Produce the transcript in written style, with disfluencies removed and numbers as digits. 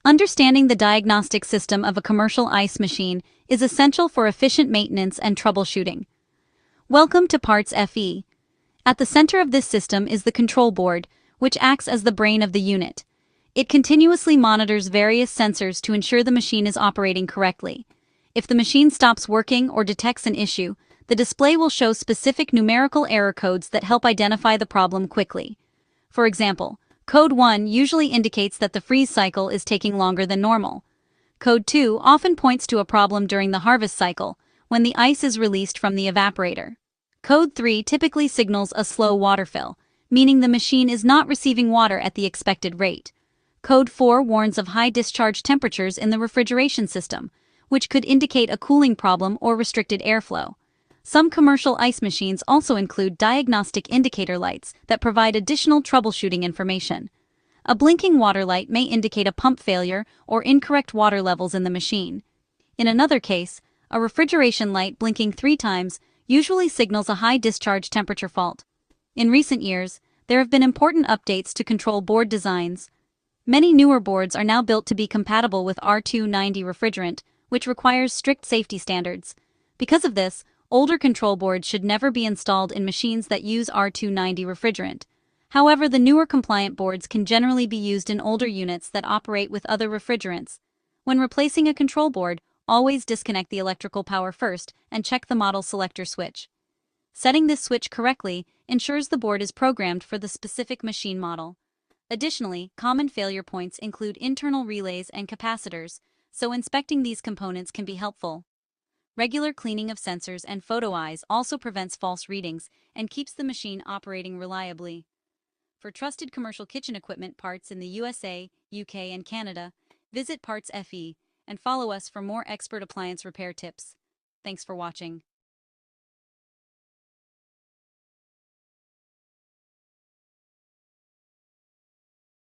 Understanding the diagnostic system of a commercial ice machine is essential for efficient maintenance and troubleshooting. Welcome to PartsFe. At the center of this system is the control board, which acts as the brain of the unit. It continuously monitors various sensors to ensure the machine is operating correctly. If the machine stops working or detects an issue, the display will show specific numerical error codes that help identify the problem quickly. For example, Code 1 usually indicates that the freeze cycle is taking longer than normal. Code 2 often points to a problem during the harvest cycle, when the ice is released from the evaporator. Code 3 typically signals a slow water fill, meaning the machine is not receiving water at the expected rate. Code 4 warns of high discharge temperatures in the refrigeration system, which could indicate a cooling problem or restricted airflow. Some commercial ice machines also include diagnostic indicator lights that provide additional troubleshooting information. A blinking water light may indicate a pump failure or incorrect water levels in the machine. In another case, a refrigeration light blinking 3 times usually signals a high discharge temperature fault. In recent years, there have been important updates to control board designs. Many newer boards are now built to be compatible with R290 refrigerant, which requires strict safety standards. Because of this, older control boards should never be installed in machines that use R290 refrigerant. However, the newer compliant boards can generally be used in older units that operate with other refrigerants. When replacing a control board, always disconnect the electrical power first and check the model selector switch. Setting this switch correctly ensures the board is programmed for the specific machine model. Additionally, common failure points include internal relays and capacitors, so inspecting these components can be helpful. Regular cleaning of sensors and photo eyes also prevents false readings and keeps the machine operating reliably. For trusted commercial kitchen equipment parts in the USA, UK, and Canada, visit PartsFe and follow us for more expert appliance repair tips. Thanks for watching.